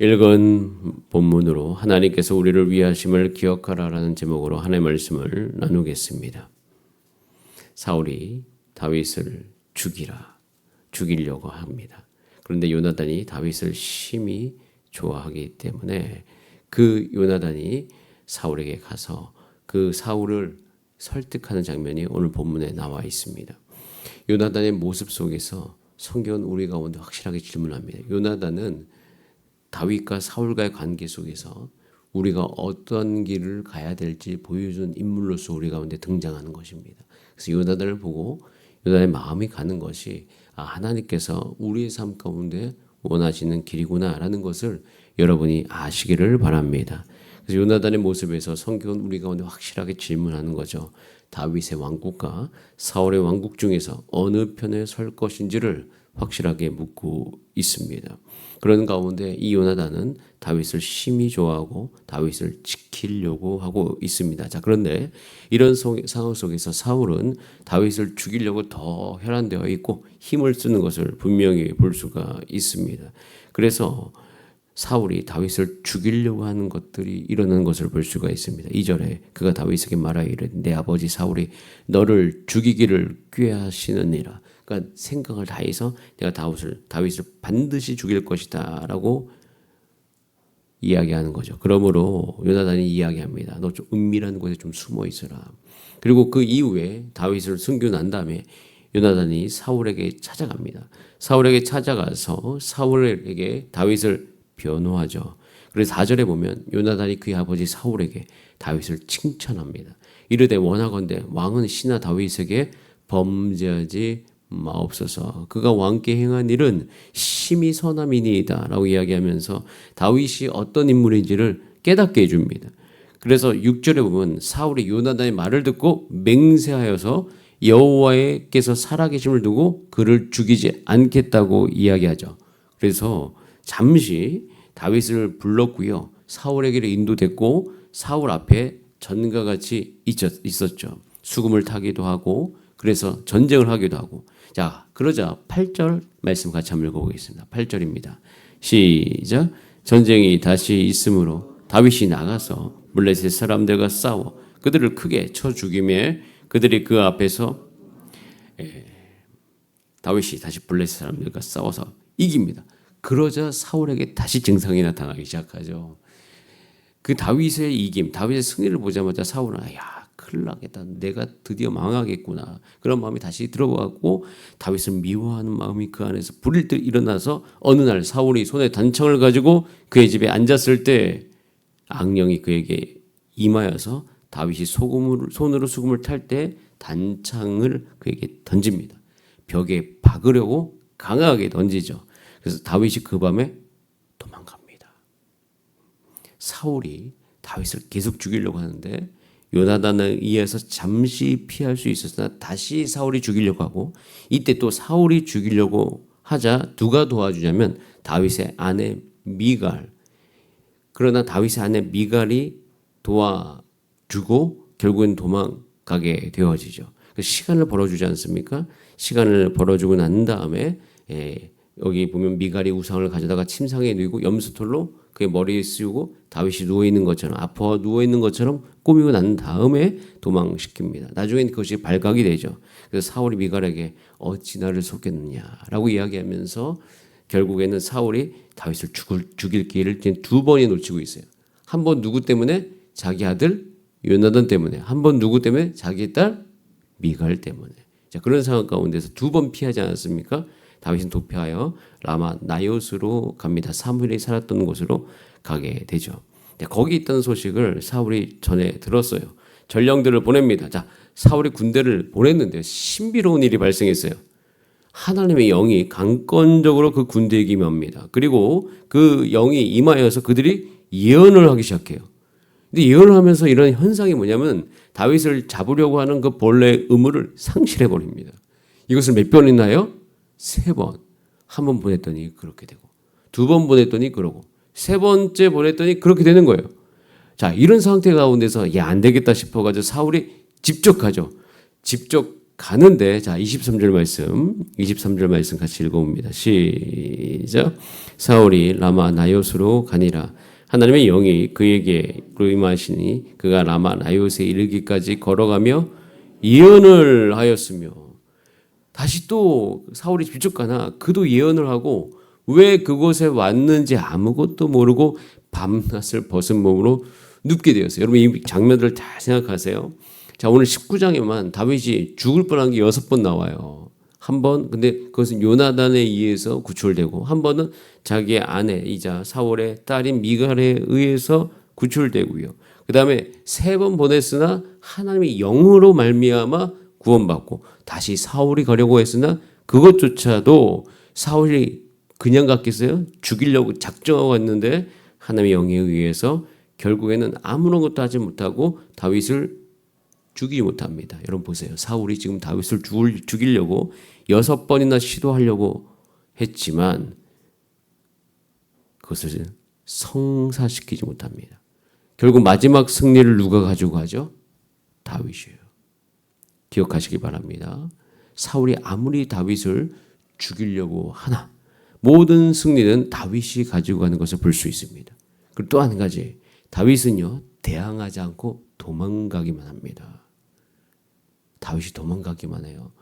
읽은 본문으로 하나님께서 우리를 위하심을 기억하라라는 제목으로 하나님의 말씀을 나누겠습니다. 사울이 다윗을 죽이려고 합니다. 그런데 요나단이 다윗을 심히 좋아하기 때문에 그 요나단이 사울에게 가서 그 사울을 설득하는 장면이 오늘 본문에 나와 있습니다. 요나단의 모습 속에서 성경은 우리 가운데 확실하게 질문합니다. 요나단은 다윗과 사울과의 관계 속에서 우리가 어떤 길을 가야 될지 보여준 인물로서 우리 가운데 등장하는 것입니다. 그래서 요나단을 보고 요나단의 마음이 가는 것이 하나님께서 우리의 삶 가운데 원하시는 길이구나라는 것을 여러분이 아시기를 바랍니다. 그래서 요나단의 모습에서 성경은 우리 가운데 확실하게 질문하는 거죠. 다윗의 왕국과 사울의 왕국 중에서 어느 편에 설 것인지를 확실하게 묻고 있습니다. 그런 가운데 이 요나단은 다윗을 심히 좋아하고 다윗을 지키려고 하고 있습니다. 자, 그런데 이런 상황 속에서 사울은 다윗을 죽이려고 더 혈안되어 있고 힘을 쓰는 것을 분명히 볼 수가 있습니다. 그래서 사울이 다윗을 죽이려고 하는 것들이 일어나는 것을 볼 수가 있습니다. 2절에 그가 다윗에게 말하기를 내 아버지 사울이 너를 죽이기를 꾀하시느니라. 그러니까 생각을 다해서 내가 다윗을 반드시 죽일 것이다 라고 이야기하는 거죠. 그러므로 요나단이 이야기합니다. 너 좀 은밀한 곳에 좀 숨어 있어라. 그리고 그 이후에 다윗을 숨기고 난 다음에 요나단이 사울에게 찾아갑니다. 사울에게 찾아가서 사울에게 다윗을 변호하죠. 그래서 4절에 보면 요나단이 그의 아버지 사울에게 다윗을 칭찬합니다. 이르되 원하건대 왕은 신하 다윗에게 범죄하지 마옵소서. 그가 왕께 행한 일은 심히 선함이니이다 라고 이야기하면서 다윗이 어떤 인물인지를 깨닫게 해줍니다. 그래서 6절에 보면 사울이 요나단의 말을 듣고 맹세하여서 여호와께서 살아계심을 두고 그를 죽이지 않겠다고 이야기하죠. 그래서 잠시 다윗을 불렀고요. 사울에게로 인도됐고 사울 앞에 전과 같이 있었죠. 수금을 타기도 하고 그래서 전쟁을 하기도 하고. 자, 그러자 8절 말씀 같이 한번 읽어보겠습니다. 8절입니다. 시작. 전쟁이 다시 있으므로 다윗이 나가서 블레셋 사람들과 싸워 그들을 크게 쳐 죽이며 그들이 그 앞에서 다윗이 다시 블레셋 사람들과 싸워서 이깁니다. 그러자 사울에게 다시 증상이 나타나기 시작하죠. 그 다윗의 이김, 다윗의 승리를 보자마자 사울은 큰일 나겠다. 내가 드디어 망하겠구나. 그런 마음이 다시 들어가고 다윗을 미워하는 마음이 그 안에서 불일 듯 일어나서 어느 날 사울이 손에 단창을 가지고 그의 집에 앉았을 때 악령이 그에게 임하여서 다윗이 손으로 수금을 탈 때 단창을 그에게 던집니다. 벽에 박으려고 강하게 던지죠. 그래서 다윗이 그 밤에 도망갑니다. 사울이 다윗을 계속 죽이려고 하는데 요나단에 의해서 잠시 피할 수 있었으나 다시 사울이 죽이려고 하고 이때 또 사울이 죽이려고 하자 누가 도와주냐면 다윗의 아내 미갈. 그러나 다윗의 아내 미갈이 도와주고 결국엔 도망가게 되어지죠. 시간을 벌어주지 않습니까? 시간을 벌어주고 난 다음에 여기 보면 미갈이 우상을 가져다가 침상에 누이고 염소털로 그의 머리에 씌우고 다윗이 누워있는 것처럼 아파 누워있는 것처럼 꾸미고 난 다음에 도망시킵니다. 나중엔 그것이 발각이 되죠. 그래서 사울이 미갈에게 어찌 나를 속였느냐라고 이야기하면서 결국에는 사울이 다윗을 죽일 기회를 두 번이 놓치고 있어요. 한 번 누구 때문에? 자기 아들 요나단 때문에. 한 번 누구 때문에? 자기 딸 미갈 때문에. 자, 그런 상황 가운데서 두 번 피하지 않았습니까? 다윗은 도피하여 라마 나요스로 갑니다. 사무엘이 살았던 곳으로 가게 되죠. 거기 있던 소식을 사울이 전에 들었어요. 전령들을 보냅니다. 자, 사울이 군대를 보냈는데 신비로운 일이 발생했어요. 하나님의 영이 강권적으로 그 군대에게 임합니다. 그리고 그 영이 임하여서 그들이 예언을 하기 시작해요. 근데 예언을 하면서 이런 현상이 뭐냐면 다윗을 잡으려고 하는 그 본래의 의무를 상실해 버립니다. 이것을 몇 번 했나요? 3번. 한 번 보냈더니 그렇게 되고, 2번 보냈더니 그러고, 3번째 보냈더니 그렇게 되는 거예요. 자, 이런 상태 가운데서 안 되겠다 싶어가지고 사울이 직접 가죠. 직접 가는데 자 23절 말씀 같이 읽어봅니다. 시작. 사울이 라마 나요스로 가니라. 하나님의 영이 그에게 임하시니 그가 라마 나요스에 이르기까지 걸어가며 예언을 하였으며. 다시 또 사울이 직접 가나 그도 예언을 하고 왜 그곳에 왔는지 아무것도 모르고 밤낮을 벗은 몸으로 눕게 되었어요. 여러분 이 장면들을 다 생각하세요. 자, 오늘 19장에만 다윗이 죽을 뻔한 게 6번 나와요. 한 번, 근데 그것은 요나단에 의해서 구출되고, 한 번은 자기의 아내이자 사울의 딸인 미갈에 의해서 구출되고요. 그 다음에 3번 보냈으나 하나님의 영으로 말미암아 구원받고, 다시 사울이 가려고 했으나 그것조차도 사울이 그냥 갔겠어요? 죽이려고 작정하고 왔는데 하나님의 영에 의해서 결국에는 아무런 것도 하지 못하고 다윗을 죽이지 못합니다. 여러분 보세요. 사울이 지금 다윗을 죽이려고 6번이나 시도하려고 했지만 그것을 성사시키지 못합니다. 결국 마지막 승리를 누가 가지고 가죠? 다윗이에요. 기억하시기 바랍니다. 사울이 아무리 다윗을 죽이려고 하나 모든 승리는 다윗이 가지고 가는 것을 볼 수 있습니다. 그리고 또 한 가지 다윗은요 대항하지 않고 도망가기만 합니다. 다윗이 도망가기만 해요.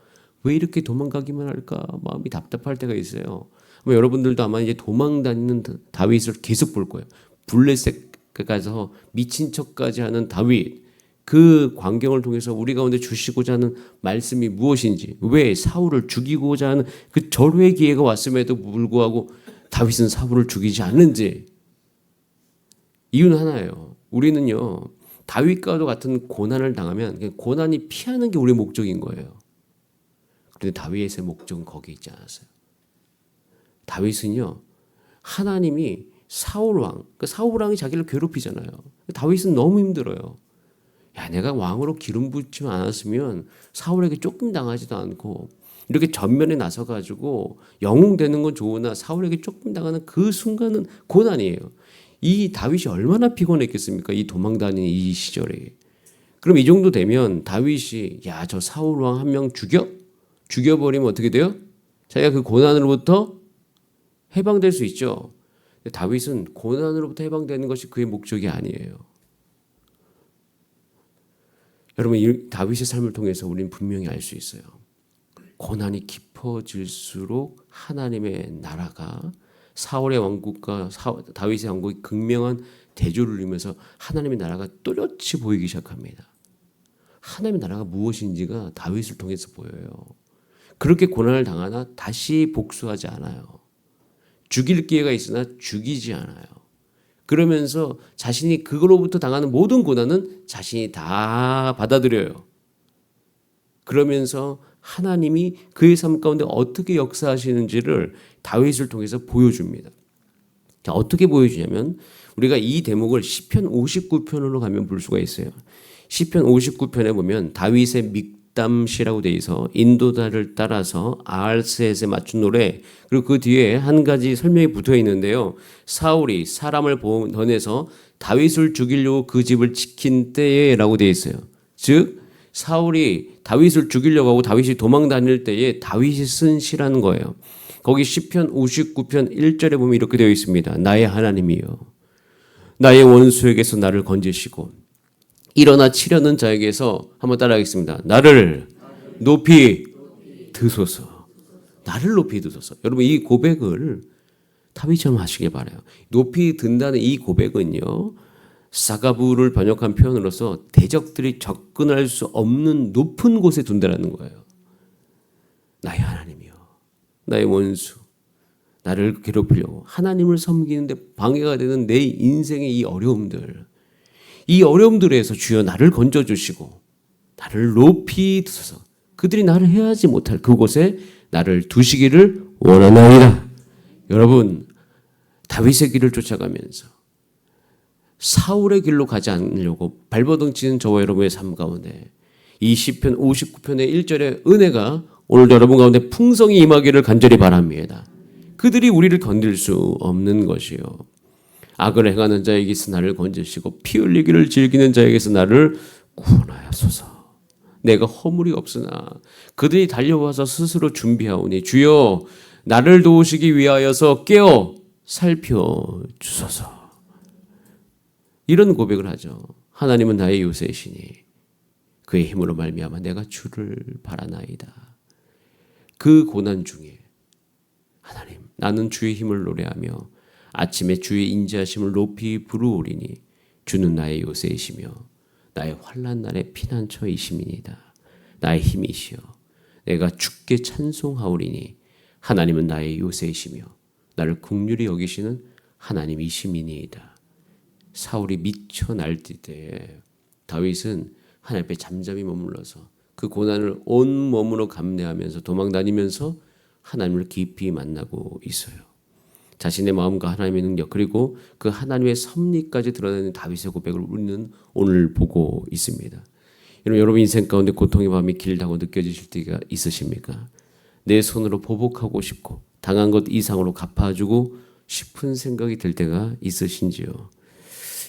왜 이렇게 도망가기만 할까? 마음이 답답할 때가 있어요. 아마 여러분들도 아마 이제 도망다니는 다윗을 계속 볼 거예요. 블레셋 가서 미친 척까지 하는 다윗. 그 광경을 통해서 우리 가운데 주시고자 하는 말씀이 무엇인지, 왜 사울을 죽이고자 하는 그 절호의 기회가 왔음에도 불구하고 다윗은 사울을 죽이지 않는지. 이유는 하나예요. 우리는요 다윗과도 같은 고난을 당하면 고난이 피하는 게 우리의 목적인 거예요. 그런데 다윗의 목적은 거기에 있지 않았어요. 다윗은요 하나님이 사울왕, 사울왕이 자기를 괴롭히잖아요. 다윗은 너무 힘들어요. 야, 내가 왕으로 기름 붓지 않았으면 사울에게 쫓김 당하지도 않고 이렇게 전면에 나서가지고 영웅되는 건 좋으나 사울에게 쫓김 당하는 그 순간은 고난이에요. 이 다윗이 얼마나 피곤했겠습니까? 이 도망다니는 이 시절에. 그럼 이 정도 되면 다윗이 야, 저 사울 왕 한 명 죽여버리면 어떻게 돼요? 자기가 그 고난으로부터 해방될 수 있죠. 근데 다윗은 고난으로부터 해방되는 것이 그의 목적이 아니에요. 여러분 이 다윗의 삶을 통해서 우리는 분명히 알 수 있어요. 고난이 깊어질수록 하나님의 나라가 사울의 왕국과 다윗의 왕국이 극명한 대조를 이루면서 하나님의 나라가 또렷이 보이기 시작합니다. 하나님의 나라가 무엇인지가 다윗을 통해서 보여요. 그렇게 고난을 당하나 다시 복수하지 않아요. 죽일 기회가 있으나 죽이지 않아요. 그러면서 자신이 그거로부터 당하는 모든 고난은 자신이 다 받아들여요. 그러면서 하나님이 그의 삶 가운데 어떻게 역사하시는지를 다윗을 통해서 보여줍니다. 자, 어떻게 보여주냐면 우리가 이 대목을 시편 59편으로 가면 볼 수가 있어요. 시편 59편에 보면 다윗의 믹담시라고 돼 있어 인도자를 따라서 아알셋에 맞춘 노래, 그리고 그 뒤에 한 가지 설명이 붙어 있는데요. 사울이 사람을 보내서 다윗을 죽이려고 그 집을 지킨 때에 라고 돼 있어요. 즉 사울이 다윗을 죽이려고 하고 다윗이 도망 다닐 때에 다윗이 쓴 시라는 거예요. 거기 시편 59편 1절에 보면 이렇게 되어 있습니다. 나의 하나님이여 나의 원수에게서 나를 건지시고 일어나 치려는 자에게서, 한번 따라하겠습니다. 나를 높이 드소서. 나를 높이 드소서. 여러분 이 고백을 다윗처럼 하시길 바라요. 높이 든다는 이 고백은요 사가부를 번역한 표현으로서 대적들이 접근할 수 없는 높은 곳에 둔다라는 거예요. 나의 하나님이여 나의 원수 나를 괴롭히려고 하나님을 섬기는데 방해가 되는 내 인생의 이 어려움들에서 주여 나를 건져주시고 나를 높이 두소서. 그들이 나를 해하지 못할 그곳에 나를 두시기를 원하나이다. 여러분 다윗의 길을 쫓아가면서 사울의 길로 가지 않으려고 발버둥 치는 저와 여러분의 삶 가운데 이 시편 59편의 1절의 은혜가 오늘도 여러분 가운데 풍성히 임하기를 간절히 바랍니다. 그들이 우리를 건들 수 없는 것이요 악을 행하는 자에게서 나를 건지시고 피 흘리기를 즐기는 자에게서 나를 구원하옵소서. 내가 허물이 없으나 그들이 달려와서 스스로 준비하오니 주여 나를 도우시기 위하여서 깨어 살펴주소서. 이런 고백을 하죠. 하나님은 나의 요새이시니 그의 힘으로 말미암아 내가 주를 바라나이다. 그 고난 중에 하나님 나는 주의 힘을 노래하며 아침에 주의 인자하심을 높이 부르오리니 주는 나의 요새이시며 나의 환난 날의 피난처이심이니이다. 나의 힘이시여 내가 주께 찬송하오리니 하나님은 나의 요새이시며 나를 긍휼히 여기시는 하나님이심이니이다. 사울이 미쳐 날뛸 때에 다윗은 하나님 앞에 잠잠히 머물러서 그 고난을 온 몸으로 감내하면서 도망다니면서 하나님을 깊이 만나고 있어요. 자신의 마음과 하나님의 능력 그리고 그 하나님의 섭리까지 드러내는 다윗의 고백을 우리는 오늘 보고 있습니다. 여러분 인생 가운데 고통의 밤이 길다고 느껴지실 때가 있으십니까? 내 손으로 보복하고 싶고 당한 것 이상으로 갚아주고 싶은 생각이 들 때가 있으신지요?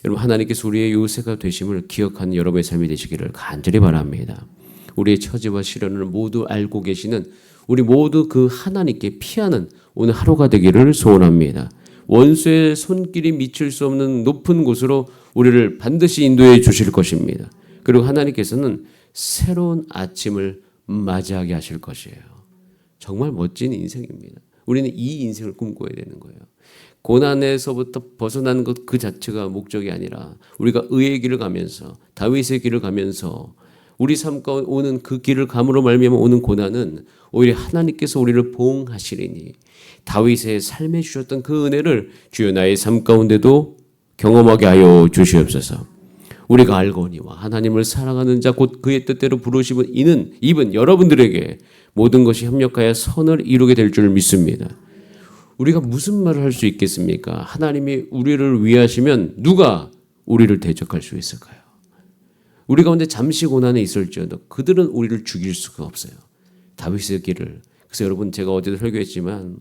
여러분 하나님께서 우리의 요새가 되심을 기억하는 여러분의 삶이 되시기를 간절히 바랍니다. 우리의 처지와 시련을 모두 알고 계시는 우리 모두 그 하나님께 피하는 오늘 하루가 되기를 소원합니다. 원수의 손길이 미칠 수 없는 높은 곳으로 우리를 반드시 인도해 주실 것입니다. 그리고 하나님께서는 새로운 아침을 맞이하게 하실 것이에요. 정말 멋진 인생입니다. 우리는 이 인생을 꿈꿔야 되는 거예요. 고난에서부터 벗어나는 것 그 자체가 목적이 아니라 우리가 의의 길을 가면서 다윗의 길을 가면서 우리 삶 가운데 오는 그 길을 감으로 말미암아 오는 고난은 오히려 하나님께서 우리를 보응하시리니 다윗의 삶에 주셨던 그 은혜를 주여 나의 삶 가운데도 경험하게 하여 주시옵소서. 우리가 알거니와 하나님을 사랑하는 자 곧 그의 뜻대로 부르심은 입은 여러분들에게 모든 것이 협력하여 선을 이루게 될 줄 믿습니다. 우리가 무슨 말을 할 수 있겠습니까? 하나님이 우리를 위하시면 누가 우리를 대적할 수 있을까요? 우리 가운데 잠시 고난에 있을지어도 그들은 우리를 죽일 수가 없어요. 다윗의 길을. 그래서 여러분 제가 어제도 설교했지만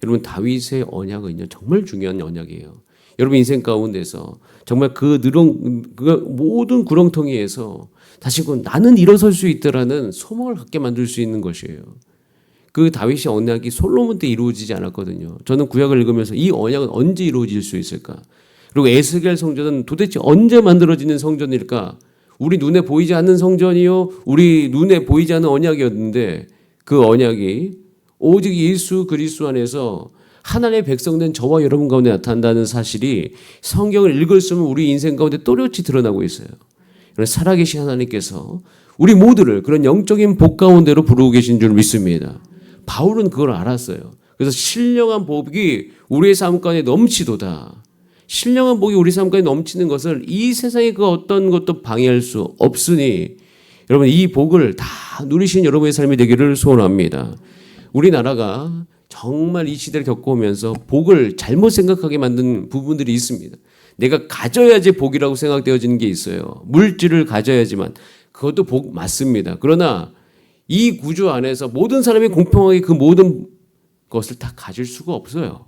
여러분 다윗의 언약은요 정말 중요한 언약이에요. 여러분 인생 가운데서 정말 그 모든 구렁텅이에서 다시 나는 일어설 수 있다라는 소망을 갖게 만들 수 있는 것이에요. 그 다윗의 언약이 솔로몬 때 이루어지지 않았거든요. 저는 구약을 읽으면서 이 언약은 언제 이루어질 수 있을까? 그리고 에스겔 성전은 도대체 언제 만들어지는 성전일까? 우리 눈에 보이지 않는 성전이요, 우리 눈에 보이지 않는 언약이었는데 그 언약이 오직 예수 그리스도 안에서 하나님의 백성된 저와 여러분 가운데 나타난다는 사실이 성경을 읽을수록 우리 인생 가운데 또렷이 드러나고 있어요. 살아계신 하나님께서 우리 모두를 그런 영적인 복 가운데로 부르고 계신 줄 믿습니다. 바울은 그걸 알았어요. 그래서 신령한 복이 우리의 삶 가운데 넘치도다. 신령한 복이 우리 삶 가운데 넘치는 것을 이 세상의 그 어떤 것도 방해할 수 없으니 여러분 이 복을 다 누리신 여러분의 삶이 되기를 소원합니다. 우리나라가 정말 이 시대를 겪어오면서 복을 잘못 생각하게 만든 부분들이 있습니다. 내가 가져야지 복이라고 생각되어지는 게 있어요. 물질을 가져야지만 그것도 복 맞습니다. 그러나 이 구조 안에서 모든 사람이 공평하게 그 모든 것을 다 가질 수가 없어요.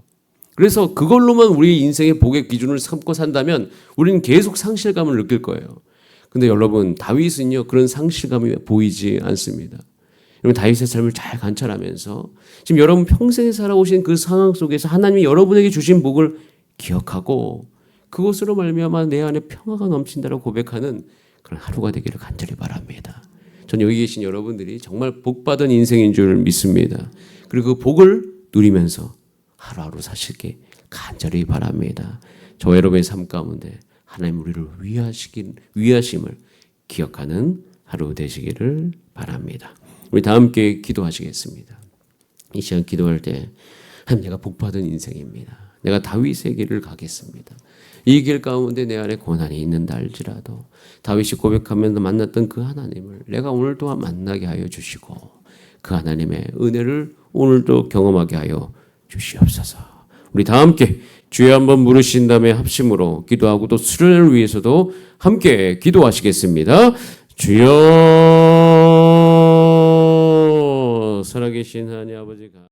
그래서 그걸로만 우리 인생의 복의 기준을 삼고 산다면 우리는 계속 상실감을 느낄 거예요. 근데 여러분 다윗은요 그런 상실감이 보이지 않습니다. 여러분 다윗의 삶을 잘 관찰하면서 지금 여러분 평생 살아오신 그 상황 속에서 하나님이 여러분에게 주신 복을 기억하고 그것으로 말미암아 내 안에 평화가 넘친다고 고백하는 그런 하루가 되기를 간절히 바랍니다. 전 여기 계신 여러분들이 정말 복받은 인생인 줄 믿습니다. 그리고 그 복을 누리면서 하루하루 사실게 간절히 바랍니다. 저 여러분의 삶 가운데 하나님 우리를 위하심을 기억하는 하루 되시기를 바랍니다. 우리 다 함께 기도하시겠습니다. 이 시간 기도할 때 하나님 내가 복받은 인생입니다. 내가 다윗의 길을 가겠습니다. 이 길 가운데 내 안에 고난이 있는다 할지라도 다윗이 고백하면서 만났던 그 하나님을 내가 오늘 또한 만나게 하여 주시고 그 하나님의 은혜를 오늘도 경험하게 하여 주시옵소서. 우리 다 함께 주여 한번 부르신 다음에 합심으로 기도하고 또 수련을 위해서도 함께 기도하시겠습니다. 주여 살아계신 하나님 아버지가